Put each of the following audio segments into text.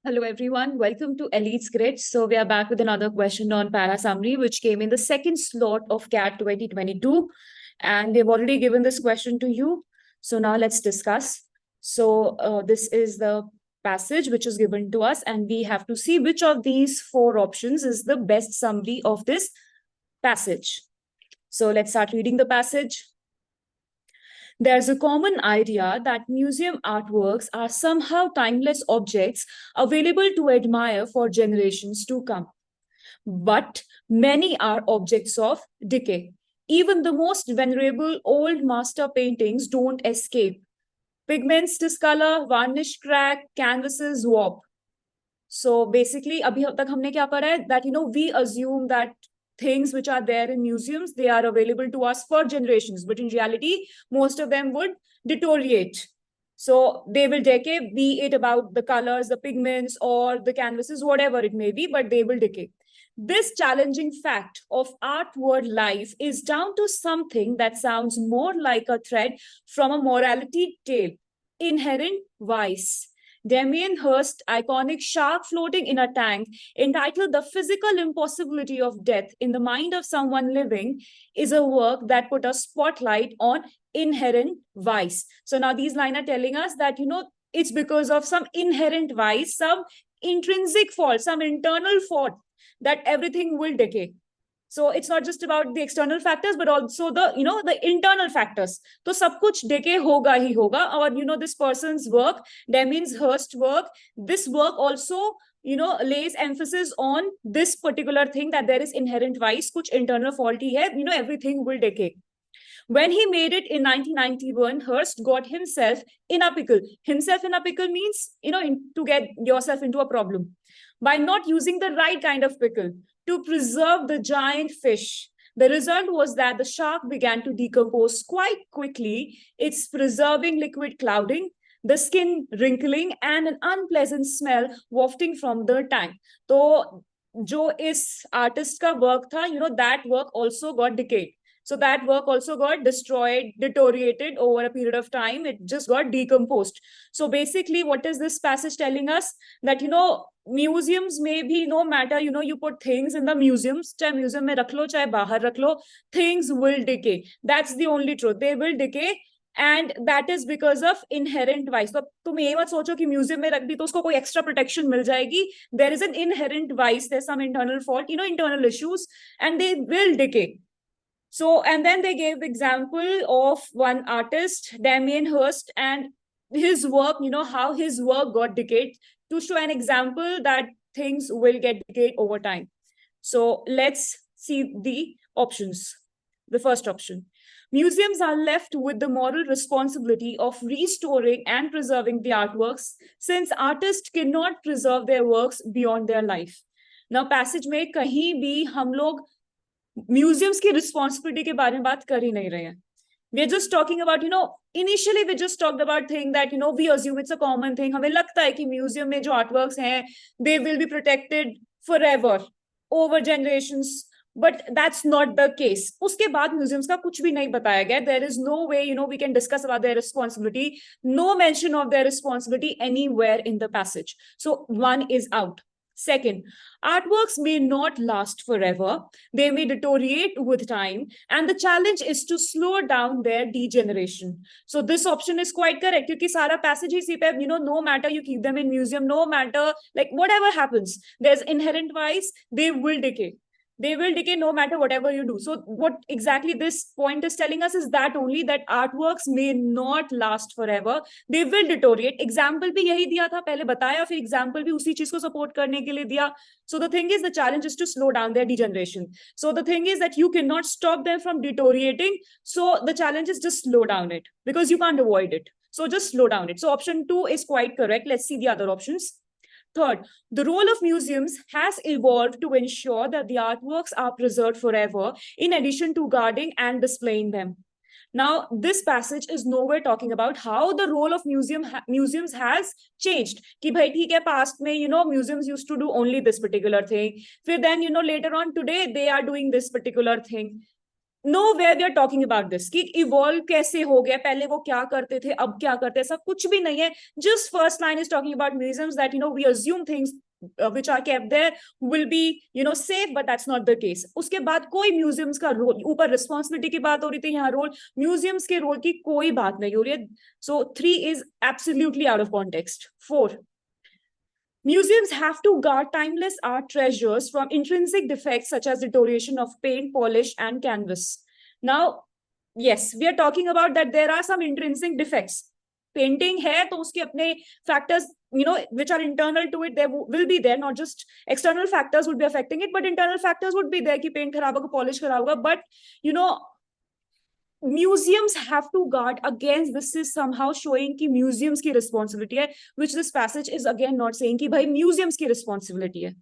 Hello, everyone. Welcome to Elitesgrid. So we are back with another question on para summary, which came in the second slot of CAT 2022. And they've already given this question to you. So now let's discuss. So this is the passage which is given to us, and we have to see which of these four options is the best summary of this passage. So let's start reading the passage. There's a common idea that museum artworks are somehow timeless objects available to admire for generations to come. But many are objects of decay. Even the most venerable old master paintings don't escape. Pigments discolor, varnish crack, canvases warp. So basically, abhi tak humne kya pढ़ा hai that we assume that things which are there in museums, they are available to us for generations, but in reality, most of them would deteriorate. So they will decay, be it about the colors, the pigments, or the canvases, whatever it may be, but they will decay. This challenging fact of art world life is down to something that sounds more like a thread from a morality tale: inherent vice. Damien Hirst's iconic shark floating in a tank, entitled The Physical Impossibility of Death in the Mind of Someone Living, is a work that put a spotlight on inherent vice. So now these lines are telling us that, it's because of some inherent vice, some intrinsic fault, some internal fault, that everything will decay. So it's not just about the external factors, but also the internal factors. So sab kuch decay hoga hi hoga. Or, this person's work, Damien Hirst's work, this work also, lays emphasis on this particular thing, that there is inherent vice, kuch internal faulty hai, everything will decay. When he made it in 1991, Hearst got himself in a pickle. Himself in a pickle means, to get yourself into a problem by not using the right kind of pickle to preserve the giant fish. The result was that the shark began to decompose quite quickly, its preserving liquid clouding, the skin wrinkling, and an unpleasant smell wafting from the tank. So, jo is artist ka work tha, that work also got decayed. So that work also got destroyed, deteriorated over a period of time. It just got decomposed. So basically, what is this passage telling us? That, museums may be, no matter, you put things in the museums, chahe museum mein rakh lo, chahe bahar rakh lo, things will decay. That's the only truth. They will decay. And that is because of inherent vice. तो तुम ये मत सोचो कि museum में रख दी तो उसको कोई एक्स्ट्रा प्रोटेक्शन मिल जाएगी. There is an inherent vice, there's some internal fault, internal issues, and they will decay. So, and then they gave example of one artist, Damien Hirst, and his work, how his work got decayed, to show an example that things will get decayed over time. So let's see the options. The first option: museums are left with the moral responsibility of restoring and preserving the artworks, since artists cannot preserve their works beyond their life. Now, passage में कहीं भी हम लोग museums की responsibility के बारे में बात कर ही नहीं रहे हैं. We are just talking about, initially we just talked about thing that, we assume it's a common thing. हमें लगता है कि म्यूजियम में जो आर्टवर्क्स हैं, they will be protected forever, over generations. But that's not the case. उसके बाद museums का कुछ भी नहीं बताया गया. There is no way, we can discuss about their responsibility. No mention of their responsibility anywhere in the passage. So one is out. Second, artworks may not last forever. They may deteriorate with time, and the challenge is to slow down their degeneration. So this option is quite correct, because सारा passage ही इसी पे, no matter you keep them in museum, no matter, like whatever happens, there's inherent vice, they will decay. They will decay no matter whatever you do. So what exactly this point is telling us is that only that artworks may not last forever. They will deteriorate. Example भी यही दिया था, पहले बताया, फिर example भी उसी चीज को support करने के लिए दिया. So the thing is, the challenge is to slow down their degeneration. So the thing is that you cannot stop them from deteriorating. So the challenge is just slow down it, because you can't avoid it. So just slow down it. So option 2 is quite correct. Let's see the other options. Third, the role of museums has evolved to ensure that the artworks are preserved forever, in addition to guarding and displaying them. Now, this passage is nowhere talking about how the role of museums has changed. कि भाई ठीक है, past में, museums used to do only this particular thing. Then, later on today, they are doing this particular thing. nowhere we are talking about this कि evolve कैसे हो गया, पहले वो क्या करते थे, अब क्या करते हैं, ऐसा कुछ भी नहीं है. Just first line is talking about museums that, we assume things which are kept there will be, safe, but that's not the case. उसके बाद कोई museums का रोल, ऊपर responsibility की बात हो रही थी, यहाँ रोल, museums के रोल की कोई बात नहीं हो रही है. So 3 is absolutely out of context. 4. Museums have to guard timeless art treasures from intrinsic defects such as deterioration of paint, polish, and canvas. Now, yes, we are talking about that there are some intrinsic defects. Painting hai, to uske apne factors, which are internal to it, there will be there. Not just external factors would be affecting it, but internal factors would be there. Ki paint kharab hoga, polish kharab hoga. But, museums have to guard against this is somehow showing कि museums की responsibility है, which this passage is again not saying कि भाई museums की responsibility है.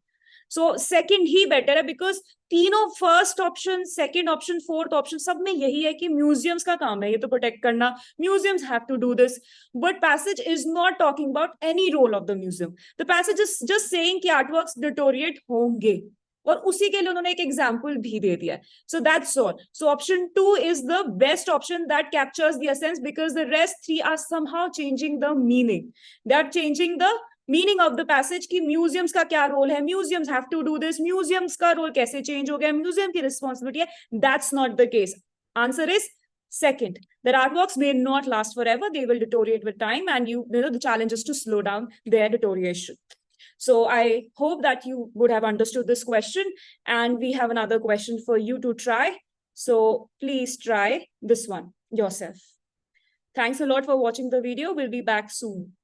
So second ही better है because तीनों first option, second option, fourth option सब में यही है कि museums का काम है ये तो protect करना. Museums have to do this, but passage is not talking about any role of the museum. The passage is just saying कि artworks deteriorate होंगे. और उसी के लिए उन्होंने एक एग्जाम्पल भी दे दिया. So that's all. So option 2 is the best option that captures the essence because the rest 3 are somehow changing the meaning. They are changing the meaning of the passage कि museums का क्या role है, museums have to do this, museums का role कैसे change हो गया, museum की responsibility है. That's not the case. Answer is second. Their artworks may not last forever. They will deteriorate with time, and the challenge is to slow down their deterioration. So I hope that you would have understood this question, and we have another question for you to try. So please try this one yourself. Thanks a lot for watching the video. We'll be back soon.